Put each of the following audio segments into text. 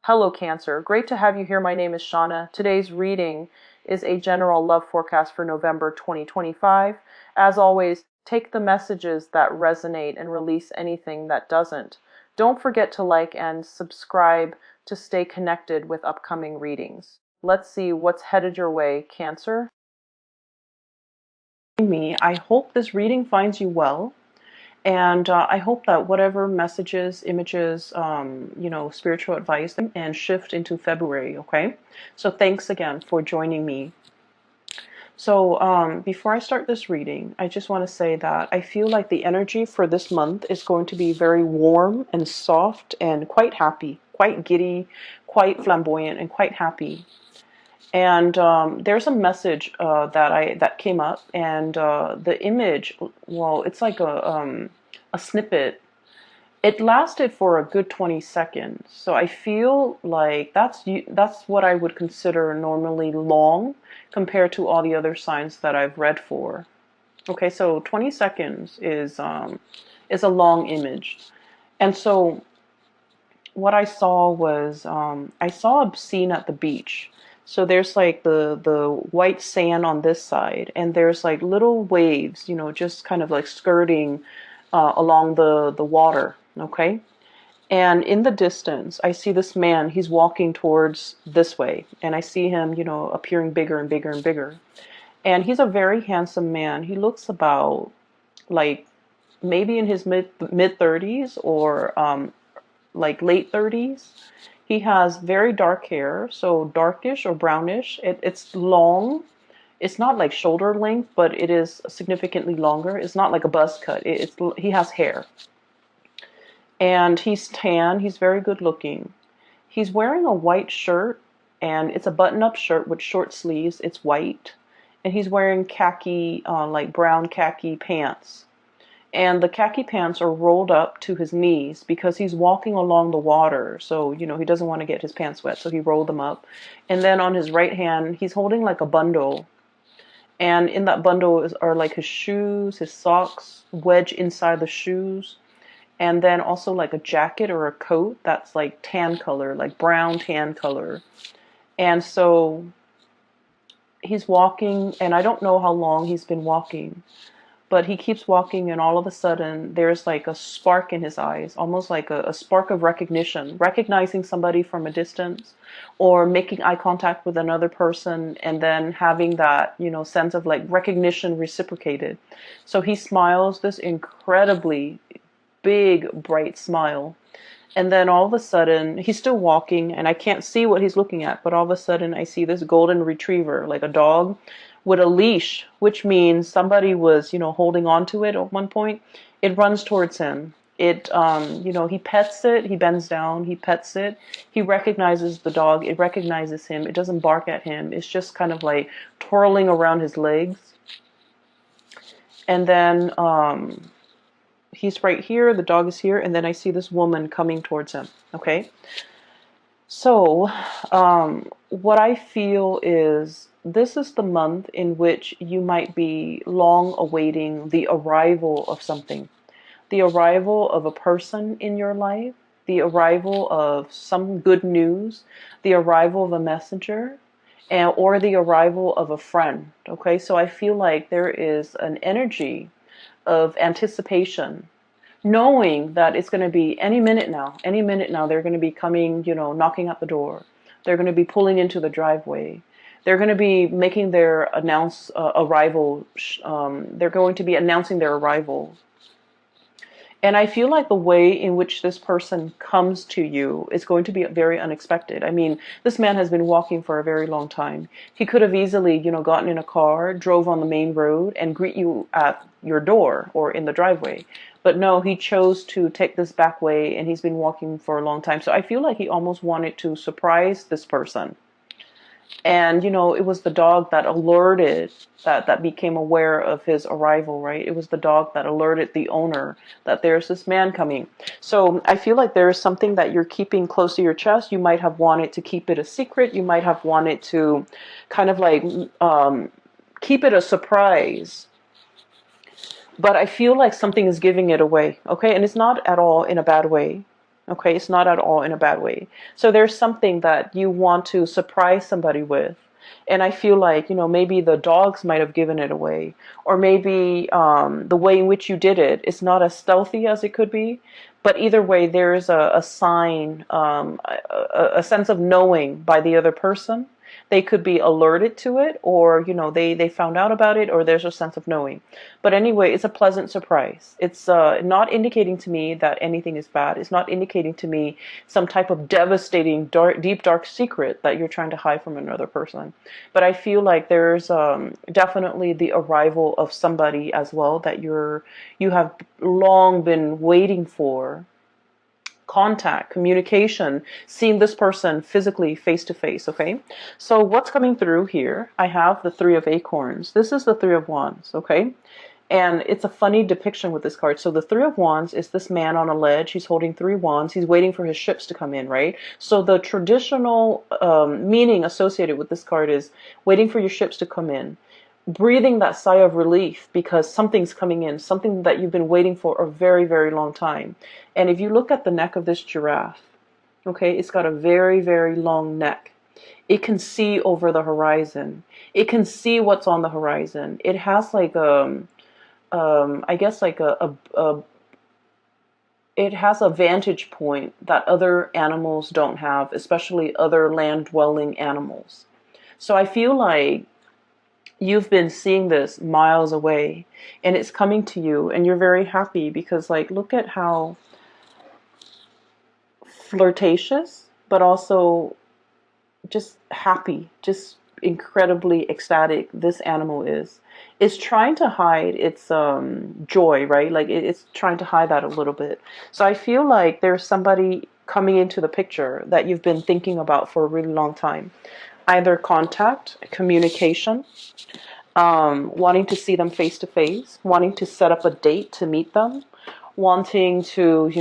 Hello Cancer, great to have you here. My name is Shauna. Today's reading is a general love forecast for November 2025. As always, take the messages that resonate and release anything that doesn't. Don't forget to like and subscribe to stay connected with upcoming readings. Let's see what's headed your way, Cancer. I hope this reading finds you well. And I hope that whatever messages, images, spiritual advice and shift into February, okay? So thanks again for joining me. So before I start this reading, I just want to say that I feel like the energy for this month is going to be very warm and soft and quite happy, quite giddy, quite flamboyant, and quite happy. And there's a message that came up, and the image, well, it's like a snippet. It lasted for a good 20 seconds. So I feel like that's what I would consider normally long compared to all the other signs that I've read for. Okay, so 20 seconds is a long image. And so what I saw was I saw a scene at the beach. So there's like the white sand on this side, and there's like little waves, just kind of like skirting along the water, okay? And in the distance, I see this man, he's walking towards this way, and I see him, appearing bigger and bigger and bigger. And he's a very handsome man. He looks about like maybe in his mid 30s or like late 30s. He has very dark hair, so darkish or brownish. It's long. It's not like shoulder length, but it is significantly longer. It's not like a buzz cut. He has hair. And he's tan. He's very good looking. He's wearing a white shirt, and it's a button-up shirt with short sleeves. It's white. And he's wearing khaki, like brown khaki pants. And the khaki pants are rolled up to his knees because he's walking along the water. So, he doesn't want to get his pants wet. So he rolled them up. And then on his right hand, he's holding like a bundle. And in that bundle are like his shoes, his socks, wedged inside the shoes. And then also like a jacket or a coat that's like tan color, like brown tan color. And so he's walking, and I don't know how long he's been walking. But he keeps walking, and all of a sudden, there's like a spark in his eyes, almost like a spark of recognition, recognizing somebody from a distance, or making eye contact with another person, and then having that, sense of like recognition reciprocated. So he smiles this incredibly big, bright smile. And then all of a sudden, he's still walking, and I can't see what he's looking at, but all of a sudden, I see this golden retriever, like a dog, with a leash, which means somebody was, holding on to it at one point. It runs towards him. He pets it. He bends down. He pets it. He recognizes the dog. It recognizes him. It doesn't bark at him. It's just kind of like twirling around his legs. And then he's right here. The dog is here. And then I see this woman coming towards him. Okay. So what I feel is this is the month in which you might be long awaiting the arrival of something, the arrival of a person in your life, the arrival of some good news, the arrival of a messenger, or the arrival of a friend. Okay, so I feel like there is an energy of anticipation, knowing that it's going to be any minute now, they're going to be coming, knocking at the door. They're going to be pulling into the driveway. They're going to be making their arrival. They're going to be announcing their arrival. And I feel like the way in which this person comes to you is going to be very unexpected. I mean, this man has been walking for a very long time. He could have easily, gotten in a car, drove on the main road, and greet you at your door or in the driveway. But no, he chose to take this back way, and he's been walking for a long time. So I feel like he almost wanted to surprise this person. And, it was the dog that alerted, that became aware of his arrival, right? It was the dog that alerted the owner that there's this man coming. So I feel like there is something that you're keeping close to your chest. You might have wanted to keep it a secret. You might have wanted to kind of like keep it a surprise. But I feel like something is giving it away, okay? And it's not at all in a bad way. Okay, it's not at all in a bad way. So there's something that you want to surprise somebody with. And I feel like, maybe the dogs might have given it away. Or maybe the way in which you did it is not as stealthy as it could be. But either way, there's a sign, a sense of knowing by the other person. They could be alerted to it, or they found out about it, or there's a sense of knowing. But anyway, it's a pleasant surprise. It's not indicating to me that anything is bad. It's not indicating to me some type of devastating, deep, dark secret that you're trying to hide from another person. But I feel like there's definitely the arrival of somebody as well that you have long been waiting for. Contact, communication, seeing this person physically face to face, okay? So what's coming through here? I have the Three of Acorns. This is the Three of Wands, okay? And it's a funny depiction with this card. So the Three of Wands is this man on a ledge. He's holding three wands. He's waiting for his ships to come in, right? So the traditional meaning associated with this card is waiting for your ships to come in. Breathing that sigh of relief because something's coming in, something that you've been waiting for a very, very long time. And if you look at the neck of this giraffe, okay, it's got a very, very long neck. It can see over the horizon. It can see what's on the horizon. It has like I guess like it has a vantage point that other animals don't have, especially other land-dwelling animals. So I feel like you've been seeing this miles away and it's coming to you and you're very happy because, like, look at how flirtatious but also just happy, just incredibly ecstatic this animal is. It's trying to hide its joy, right? Like it's trying to hide that a little bit. So I feel like there's somebody coming into the picture that you've been thinking about for a really long time. Either contact, communication, wanting to see them face to face, wanting to set up a date to meet them, wanting to,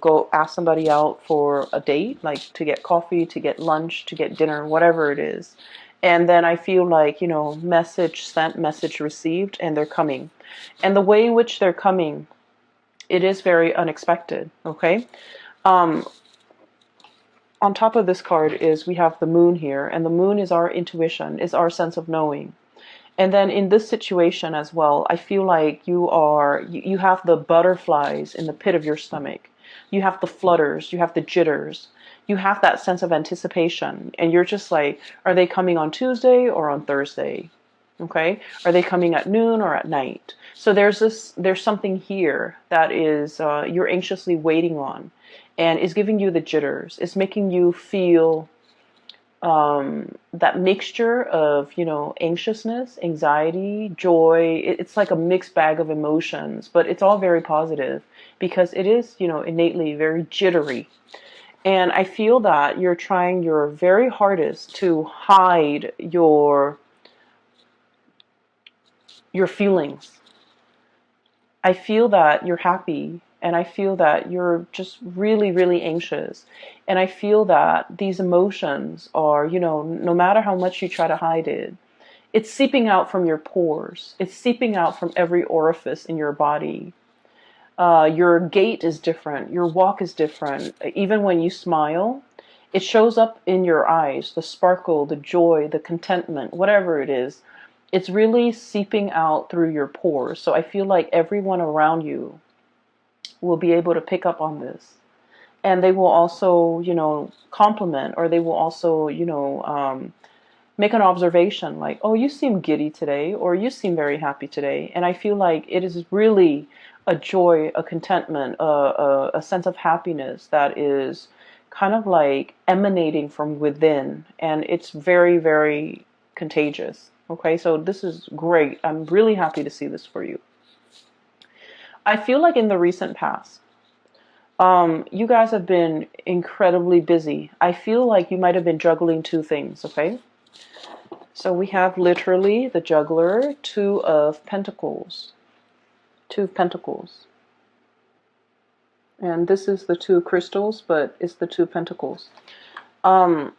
go ask somebody out for a date, like to get coffee, to get lunch, to get dinner, whatever it is. And then I feel like, message sent, message received, and they're coming. And the way in which they're coming, it is very unexpected, okay? On top of this card is we have the moon here, and the moon is our intuition, is our sense of knowing. And then in this situation as well, I feel like you have the butterflies in the pit of your stomach. You have the flutters, you have the jitters, you have that sense of anticipation. And you're just like, are they coming on Tuesday or on Thursday? Okay? Are they coming at noon or at night? So there's something here that is, you're anxiously waiting on and is giving you the jitters. It's making you feel that mixture of, anxiousness, anxiety, joy. It's like a mixed bag of emotions, but it's all very positive because it is, innately very jittery. And I feel that you're trying your very hardest to hide your feelings. I feel that you're happy and I feel that you're just really, really anxious. And I feel that these emotions are, no matter how much you try to hide it, it's seeping out from your pores. It's seeping out from every orifice in your body. Your gait is different. Your walk is different. Even when you smile, it shows up in your eyes, the sparkle, the joy, the contentment, whatever it is. It's really seeping out through your pores. So I feel like everyone around you will be able to pick up on this. And they will also, compliment, or they will also, make an observation like, oh, you seem giddy today, or you seem very happy today. And I feel like it is really a joy, a contentment, a sense of happiness that is kind of like emanating from within. And it's very, very contagious. Okay, so this is great. I'm really happy to see this for you. I feel like in the recent past, you guys have been incredibly busy. I feel like you might have been juggling two things, okay? So we have literally the juggler, Two of Pentacles. Two of Pentacles. And this is the two of crystals, but it's the two of Pentacles. And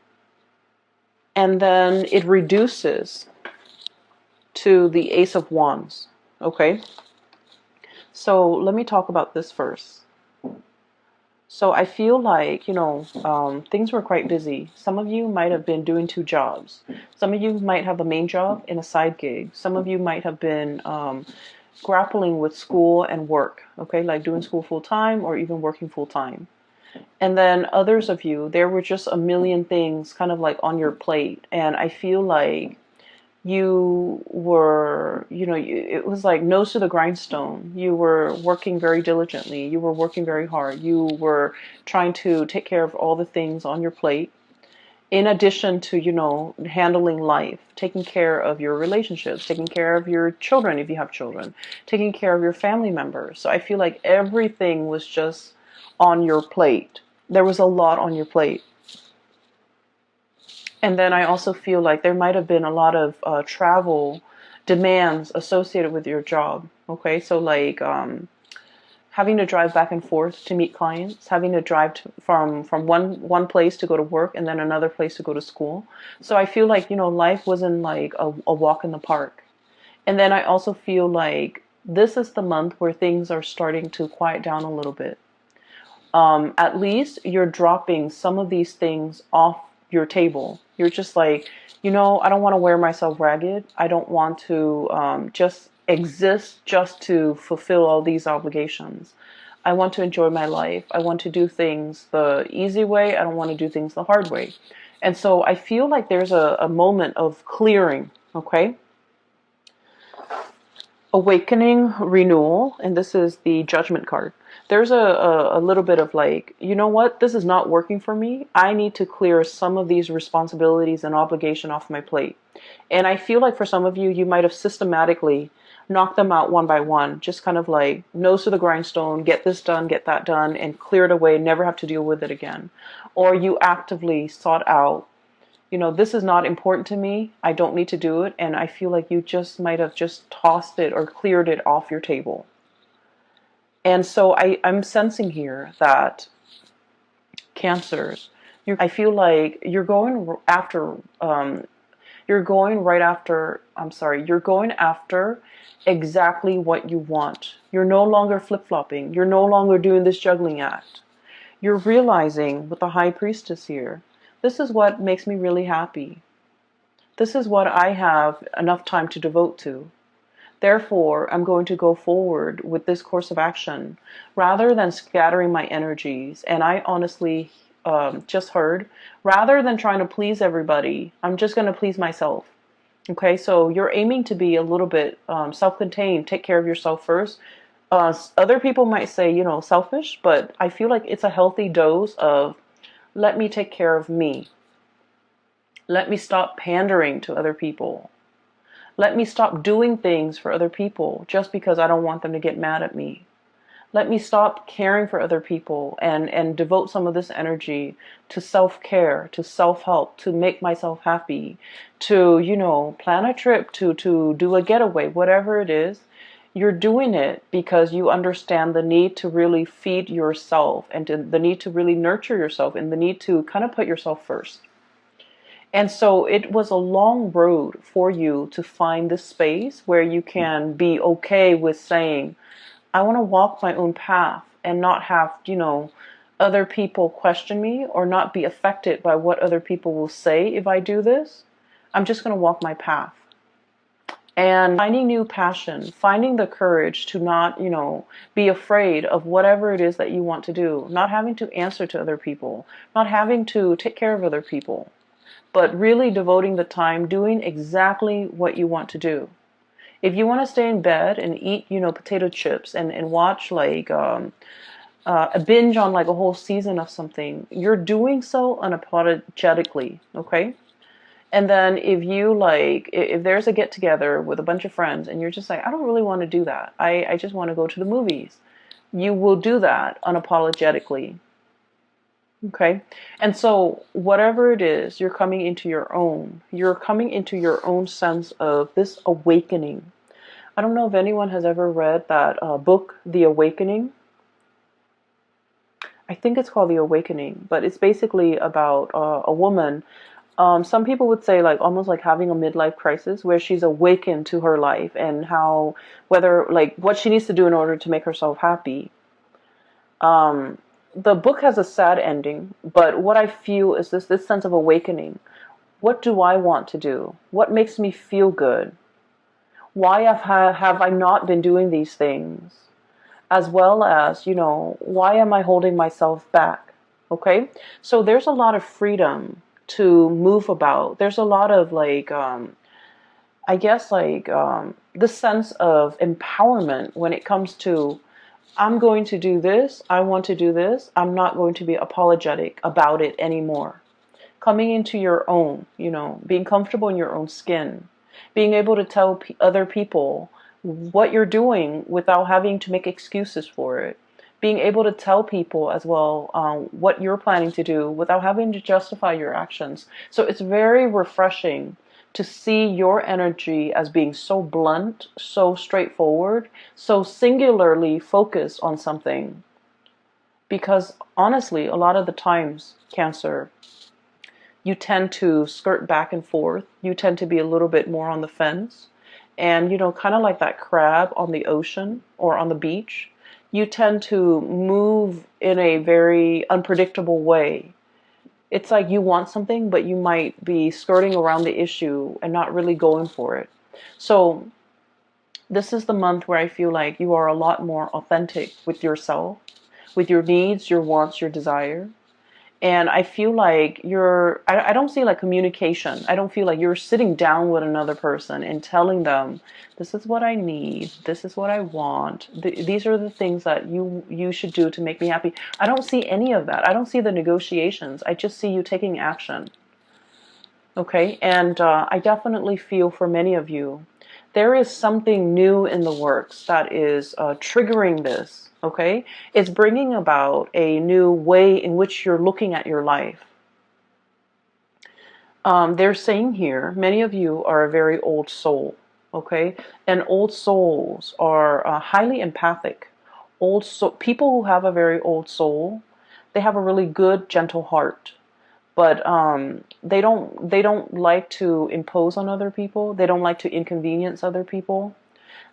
then it reduces to the Ace of Wands, okay? So let me talk about this first. So I feel like, things were quite busy. Some of you might have been doing two jobs. Some of you might have a main job and a side gig. Some of you might have been grappling with school and work, okay, like doing school full time or even working full time. And then others of you, there were just a million things kind of like on your plate. And I feel like you were, it was like nose to the grindstone. You were working very diligently. You were working very hard. You were trying to take care of all the things on your plate. In addition to, handling life, taking care of your relationships, taking care of your children if you have children, taking care of your family members. So I feel like everything was just on your plate. There was a lot on your plate. And then I also feel like there might have been a lot of travel demands associated with your job. Okay, so like having to drive back and forth to meet clients, having to drive from one place to go to work and then another place to go to school. So I feel like, life wasn't like a walk in the park. And then I also feel like this is the month where things are starting to quiet down a little bit. At least you're dropping some of these things off your table. You're just like, I don't want to wear myself ragged. I don't want to just exist just to fulfill all these obligations. I want to enjoy my life. I want to do things the easy way. I don't want to do things the hard way. And so I feel like there's a moment of clearing, okay? Awakening, renewal, and this is the Judgment card. There's a little bit of like, you know what, this is not working for me. I need to clear some of these responsibilities and obligation off my plate. And I feel like for some of you, you might have systematically knocked them out one by one, just kind of like nose to the grindstone, get this done, get that done, and clear it away, never have to deal with it again. Or you actively sought out, this is not important to me. I don't need to do it. And I feel like you just might have just tossed it or cleared it off your table. And so I'm sensing here that Cancers, I feel like you're going after, you're going right after, you're going after exactly what you want. You're no longer flip-flopping. You're no longer doing this juggling act. You're realizing with the High Priestess here, this is what makes me really happy. This is what I have enough time to devote to. Therefore, I'm going to go forward with this course of action rather than scattering my energies. And I honestly just heard, rather than trying to please everybody, I'm just going to please myself. Okay, so you're aiming to be a little bit self-contained, take care of yourself first. Other people might say, selfish, but I feel like it's a healthy dose of let me take care of me. Let me stop pandering to other people. Let me stop doing things for other people just because I don't want them to get mad at me. Let me stop caring for other people and devote some of this energy to self-care, to self-help, to make myself happy, to, plan a trip, to do a getaway, whatever it is. You're doing it because you understand the need to really feed yourself and the need to really nurture yourself and the need to kind of put yourself first. And so it was a long road for you to find this space where you can be okay with saying, I want to walk my own path and not have, other people question me or not be affected by what other people will say if I do this. I'm just going to walk my path. And finding new passion, finding the courage to not, be afraid of whatever it is that you want to do, not having to answer to other people, not having to take care of other people, but really devoting the time doing exactly what you want to do. If you want to stay in bed and eat, potato chips and watch like a binge on like a whole season of something, you're doing so unapologetically, okay? And then if there's a get together with a bunch of friends and you're just like, I don't really want to do that. I just want to go to the movies. You will do that unapologetically. Okay. And so whatever it is, you're coming into your own. You're coming into your own sense of this awakening. I don't know if anyone has ever read that book, The Awakening. I think it's called The Awakening, but it's basically about a woman. Some people would say like almost like having a midlife crisis where she's awakened to her life and what she needs to do in order to make herself happy. the book has a sad ending, but what I feel is this sense of awakening. What do I want to do? What makes me feel good? Why have I not been doing these things? As well as, why am I holding myself back? Okay? So there's a lot of freedom to move about. There's a lot of like, I guess like the sense of empowerment when it comes to, I'm going to do this, I want to do this, I'm not going to be apologetic about it anymore. Coming into your own, being comfortable in your own skin, being able to tell other people what you're doing without having to make excuses for it. Being able to tell people as well what you're planning to do without having to justify your actions. So it's very refreshing to see your energy as being so blunt, so straightforward, so singularly focused on something. Because honestly, a lot of the times, Cancer, you tend to skirt back and forth. You tend to be a little bit more on the fence. And, kind of like that crab on the ocean or on the beach, you tend to move in a very unpredictable way. It's like you want something, but you might be skirting around the issue and not really going for it. So this is the month where I feel like you are a lot more authentic with yourself, with your needs, your wants, your desire. And I feel like I don't see like communication. I don't feel like you're sitting down with another person and telling them, this is what I need. This is what I want. These are the things that you should do to make me happy. I don't see any of that. I don't see the negotiations. I just see you taking action. Okay. And I definitely feel for many of you, there is something new in the works that is triggering this. Okay. It's bringing about a new way in which you're looking at your life. They're saying here, many of you are a very old soul. Okay. And old souls are highly empathic. People who have a very old soul, they have a really good, gentle heart. But they don't like to impose on other people. They don't like to inconvenience other people.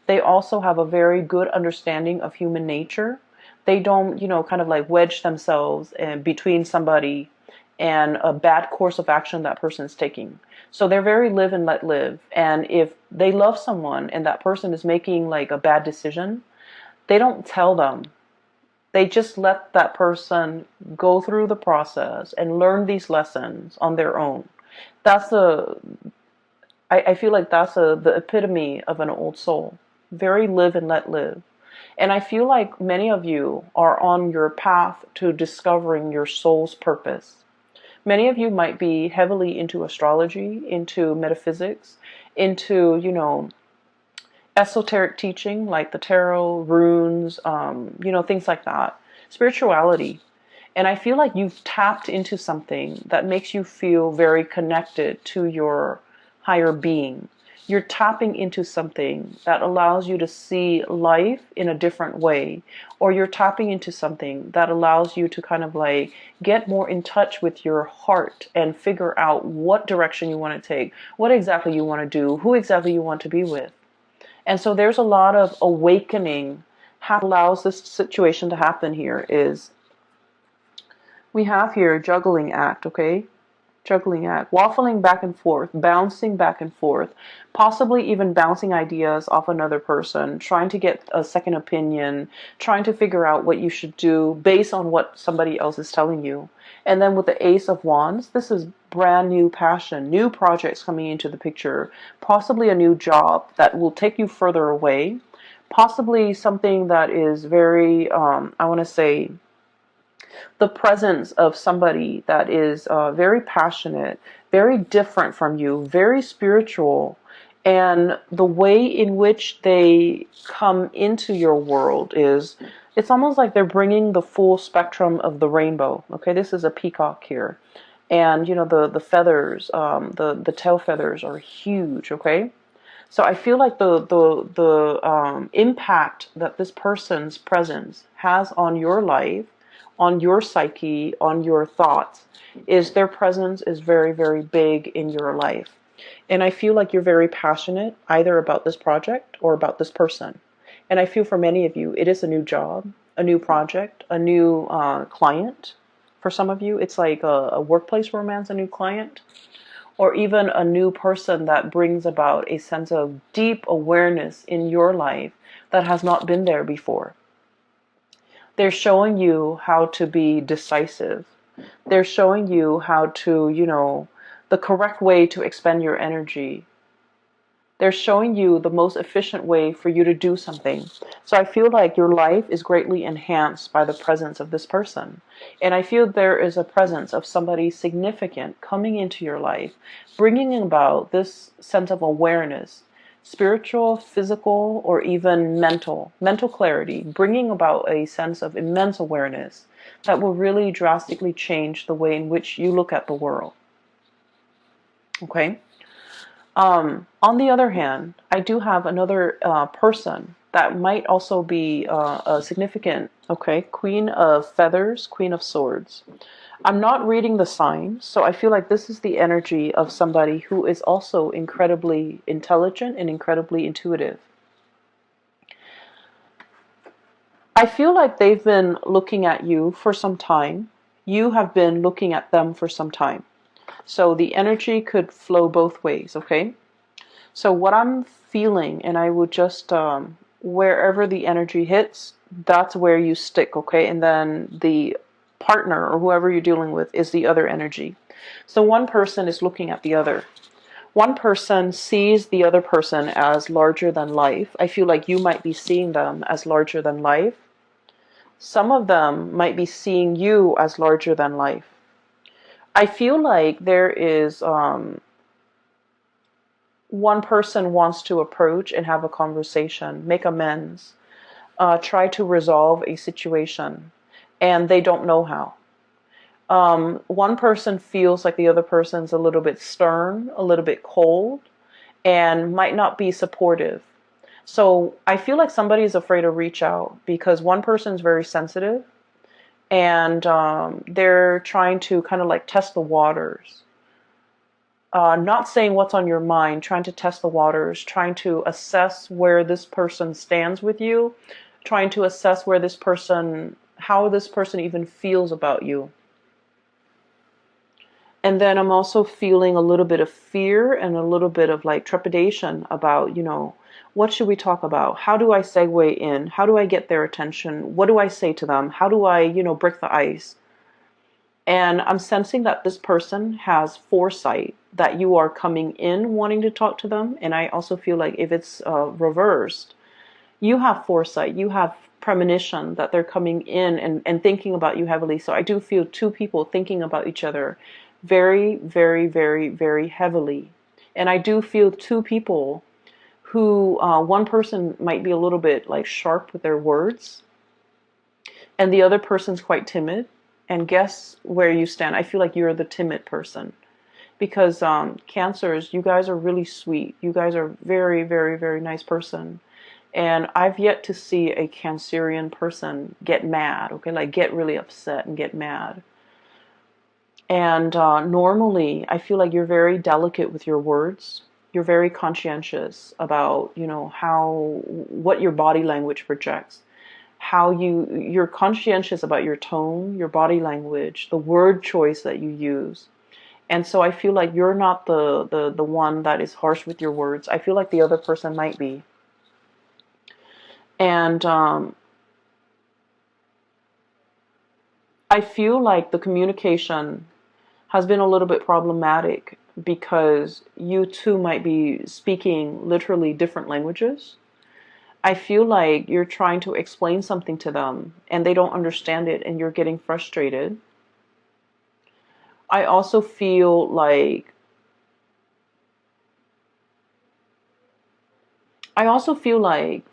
They also have a very good understanding of human nature. They don't, kind of like wedge themselves in between somebody and a bad course of action that person is taking. So they're very live and let live. And if they love someone and that person is making like a bad decision, they don't tell them. They just let that person go through the process and learn these lessons on their own. That's I feel like that's the epitome of an old soul. Very live and let live. And I feel like many of you are on your path to discovering your soul's purpose. Many of you might be heavily into astrology, into metaphysics, into, esoteric teaching like the tarot, runes, things like that. Spirituality. And I feel like you've tapped into something that makes you feel very connected to your higher being. You're tapping into something that allows you to see life in a different way. Or you're tapping into something that allows you to kind of like get more in touch with your heart and figure out what direction you want to take, what exactly you want to do, who exactly you want to be with. And so there's a lot of awakening. What allows this situation to happen here is we have here juggling act, okay? Juggling act, waffling back and forth, bouncing back and forth, possibly even bouncing ideas off another person, trying to get a second opinion, trying to figure out what you should do based on what somebody else is telling you. And then with the Ace of Wands, this is brand new passion, new projects coming into the picture, possibly a new job that will take you further away, possibly something that is very, I want to say, the presence of somebody that is very passionate, very different from you, very spiritual, and the way in which they come into your world is, it's almost like they're bringing the full spectrum of the rainbow. Okay, this is a peacock here. And, the feathers, the tail feathers are huge, okay? So I feel like the impact that this person's presence has on your life, on your psyche, on your thoughts, is their presence is very, very big in your life. And I feel like you're very passionate either about this project or about this person. And I feel for many of you, it is a new job. a new project, a new client. For some of you, it's like a workplace romance, a new client, or even a new person that brings about a sense of deep awareness in your life that has not been there before. They're showing you how to be decisive. They're showing you how to, the correct way to expend your energy. They're showing you the most efficient way for you to do something. So I feel like your life is greatly enhanced by the presence of this person. And I feel there is a presence of somebody significant coming into your life, bringing about this sense of awareness, spiritual, physical, or even mental clarity, bringing about a sense of immense awareness that will really drastically change the way in which you look at the world. Okay? On the other hand, I do have another person that might also be a significant, okay, Queen of Feathers, Queen of Swords. I'm not reading the signs, so I feel like this is the energy of somebody who is also incredibly intelligent and incredibly intuitive. I feel like they've been looking at you for some time. You have been looking at them for some time. So the energy could flow both ways, okay? So what I'm feeling, and I would just, wherever the energy hits, that's where you stick, okay? And then the partner or whoever you're dealing with is the other energy. So one person is looking at the other. One person sees the other person as larger than life. I feel like you might be seeing them as larger than life. Some of them might be seeing you as larger than life. I feel like there is one person wants to approach and have a conversation, make amends, try to resolve a situation, and they don't know how. One person feels like the other person's a little bit stern, a little bit cold, and might not be supportive. So I feel like somebody is afraid to reach out because one person is very sensitive, and they're trying to kind of like test the waters. Not saying what's on your mind, trying to test the waters, trying to assess where this person stands with you, trying to assess where this person, how this person even feels about you. And then I'm also feeling a little bit of fear and a little bit of like trepidation about, what should we talk about? How do I segue in? How do I get their attention? What do I say to them? How do I, break the ice? And I'm sensing that this person has foresight that you are coming in wanting to talk to them. And I also feel like if it's reversed, you have foresight, you have premonition that they're coming in and thinking about you heavily. So I do feel two people thinking about each other very, very, very, very heavily. And I do feel two people who, one person might be a little bit like sharp with their words, and the other person's quite timid. And guess where you stand? I feel like you're the timid person. Because Cancers, you guys are really sweet. You guys are very, very, very nice person. And I've yet to see a Cancerian person get mad, okay? Like get really upset and get mad. And normally, I feel like you're very delicate with your words. You're very conscientious about, what your body language projects. You're conscientious about your tone, your body language, the word choice that you use. And so I feel like you're not the one that is harsh with your words. I feel like the other person might be. And I feel like the communication has been a little bit problematic because you two might be speaking literally different languages. I feel like you're trying to explain something to them and they don't understand it and you're getting frustrated. I also feel like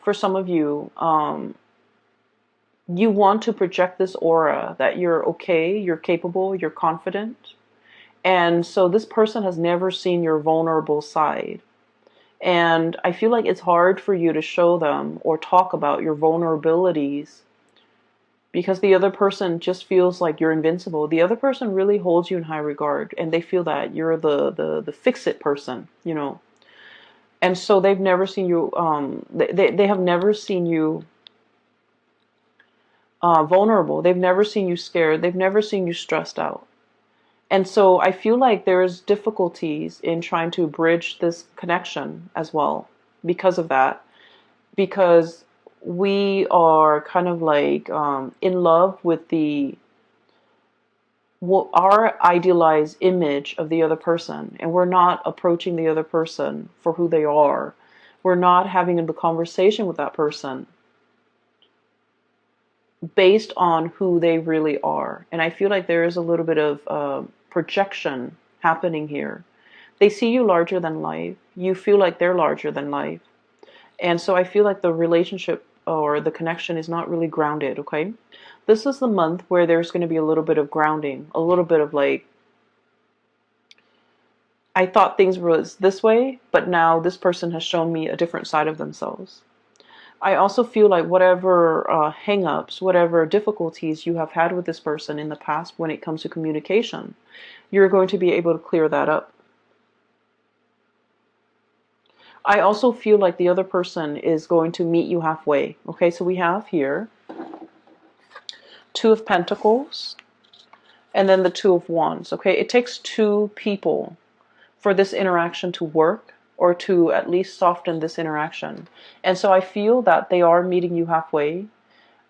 for some of you, you want to project this aura that you're okay, you're capable, you're confident. And so this person has never seen your vulnerable side. And I feel like it's hard for you to show them or talk about your vulnerabilities because the other person just feels like you're invincible. The other person really holds you in high regard and they feel that you're the fix-it person, And so they've never seen you, they have never seen you vulnerable. They've never seen you scared. They've never seen you stressed out. And so I feel like there's difficulties in trying to bridge this connection as well because of that. Because we are kind of like in love with our idealized image of the other person, and we're not approaching the other person for who they are. We're not having the conversation with that person based on who they really are. And I feel like there is a little bit of projection happening here. They see you larger than life. You feel like they're larger than life. And so I feel like the relationship or the connection is not really grounded, okay? This is the month where there's going to be a little bit of grounding, a little bit of like, I thought things was this way, but now this person has shown me a different side of themselves. I also feel like whatever hang-ups, whatever difficulties you have had with this person in the past when it comes to communication, you're going to be able to clear that up. I also feel like the other person is going to meet you halfway. Okay, so we have here Two of Pentacles and then the Two of Wands. Okay, it takes two people for this interaction to work, or to at least soften this interaction. And so I feel that they are meeting you halfway.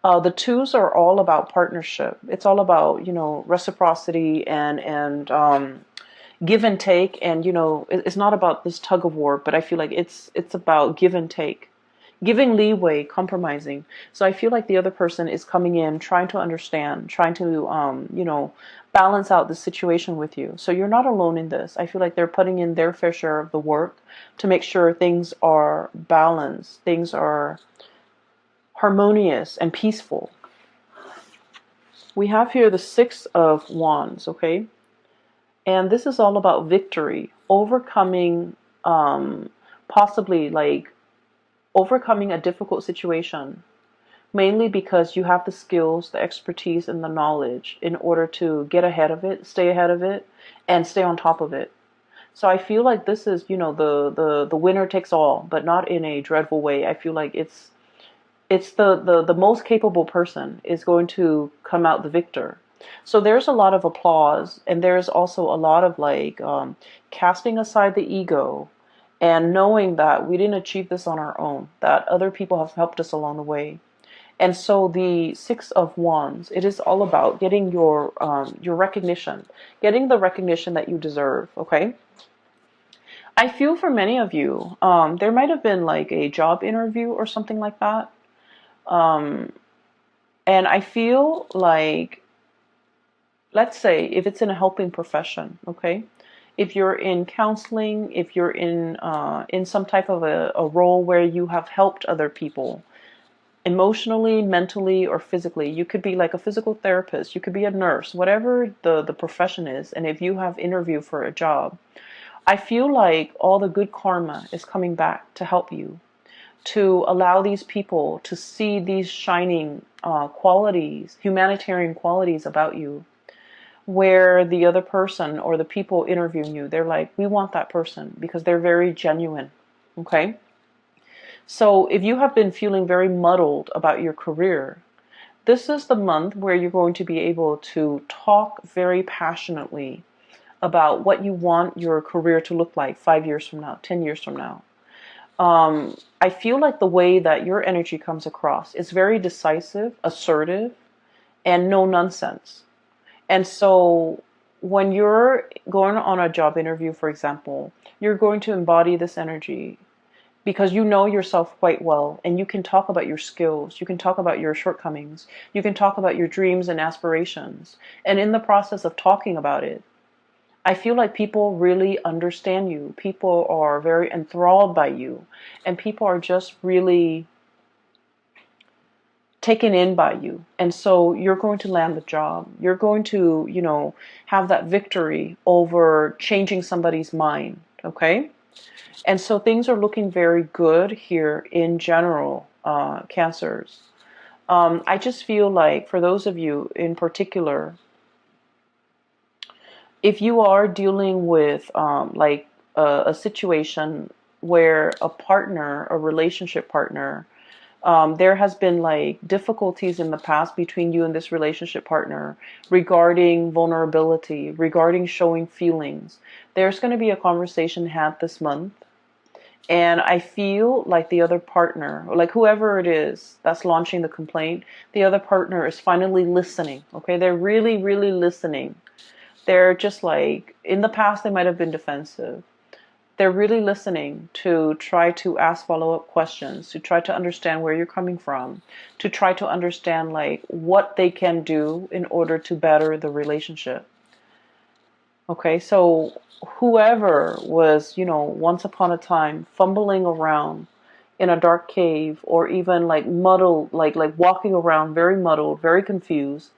The twos are all about partnership. It's all about, reciprocity and give and take. And, it's not about this tug of war, but I feel like it's about give and take. Giving leeway, compromising. So I feel like the other person is coming in, trying to understand, trying to, balance out the situation with you. So you're not alone in this. I feel like they're putting in their fair share of the work to make sure things are balanced, things are harmonious and peaceful. We have here the Six of Wands, okay? And this is all about victory, overcoming, possibly like overcoming a difficult situation, mainly because you have the skills, the expertise, and the knowledge in order to get ahead of it, and stay on top of it. So I feel like this is, the winner takes all, but not in a dreadful way. I feel like it's the most capable person is going to come out the victor. So there's a lot of applause, and there's also a lot of like casting aside the ego and knowing that we didn't achieve this on our own, that other people have helped us along the way. And so the Six of Wands, it is all about getting your recognition, getting the recognition that you deserve, okay? I feel for many of you, there might have been like a job interview or something like that. And I feel like, let's say, if it's in a helping profession, okay? If you're in counseling, if you're in some type of a role where you have helped other people, emotionally, mentally, or physically. You could be like a physical therapist, you could be a nurse, whatever the profession is. And if you have interviewed for a job, I feel like all the good karma is coming back to help you, to allow these people to see these shining qualities, humanitarian qualities about you, where the other person or the people interviewing you, they're like, we want that person because they're very genuine, okay? So if you have been feeling very muddled about your career, this is the month where you're going to be able to talk very passionately about what you want your career to look like 5 years from now, 10 years from now. I feel like the way that your energy comes across is very decisive, assertive, and no nonsense. And so when you're going on a job interview, for example, you're going to embody this energy because you know yourself quite well, and you can talk about your skills, you can talk about your shortcomings, you can talk about your dreams and aspirations. And in the process of talking about it, I feel like people really understand you. People are very enthralled by you, and people are just really taken in by you. And so you're going to land the job. You're going to, have that victory over changing somebody's mind, okay? And so things are looking very good here in general, Cancers. I just feel like for those of you in particular, if you are dealing with like a situation where a partner, a relationship partner, There has been like difficulties in the past between you and this relationship partner regarding vulnerability, regarding showing feelings. There's going to be a conversation had this month. And I feel like the other partner, or like whoever it is that's launching the complaint, the other partner is finally listening. Okay, they're really, really listening. They're just like, in the past, they might have been defensive. They're really listening to try to ask follow-up questions, to try to understand where you're coming from, to try to understand like what they can do in order to better the relationship. Okay, so whoever was, once upon a time fumbling around in a dark cave, or even like muddled, like walking around very muddled, very confused,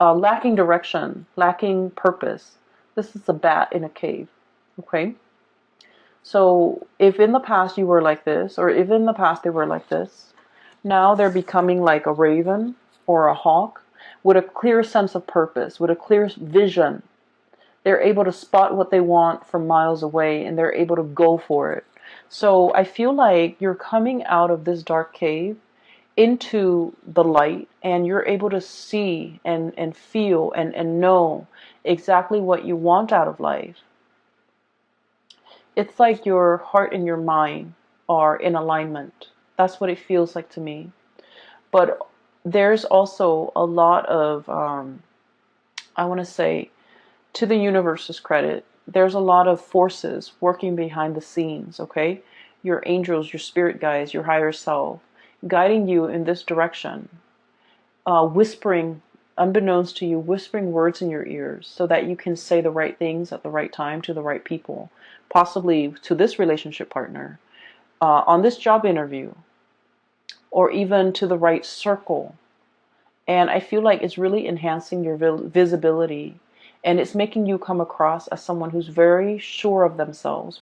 lacking direction, lacking purpose. This is a bat in a cave. Okay, so if in the past you were like this, or if in the past they were like this, now they're becoming like a raven or a hawk with a clear sense of purpose, with a clear vision. They're able to spot what they want from miles away, and they're able to go for it. So I feel like you're coming out of this dark cave into the light, and you're able to see and feel and know exactly what you want out of life. It's like your heart and your mind are in alignment. That's what it feels like to me. But there's also a lot of, I want to say, to the universe's credit, there's a lot of forces working behind the scenes, okay? Your angels, your spirit guides, your higher self, guiding you in this direction, whispering, unbeknownst to you, whispering words in your ears so that you can say the right things at the right time to the right people, possibly to this relationship partner, on this job interview, or even to the right circle. And I feel like it's really enhancing your visibility, and it's making you come across as someone who's very sure of themselves,